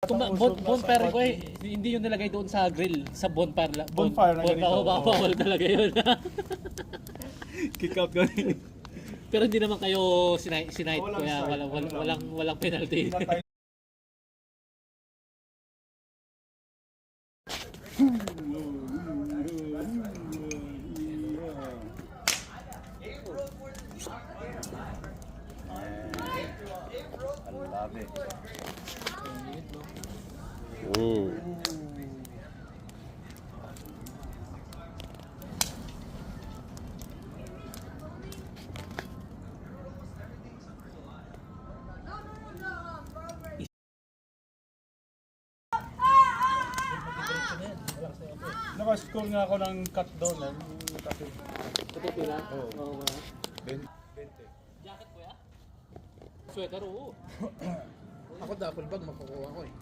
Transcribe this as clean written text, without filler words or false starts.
Bonfire ko eh, hindi yun nilagay doon sa grill, sa bonfire. Bonfire na ganito. Bawal talaga yun. Kick out gani. Pero hindi naman kayo sinight, Walang kaya side. walang penalty. Naka-score nga ako ng cut down. Ito pila? Oo. 20. Jacket ko ya? Sweater oo. Ako double bag makukuha ko eh.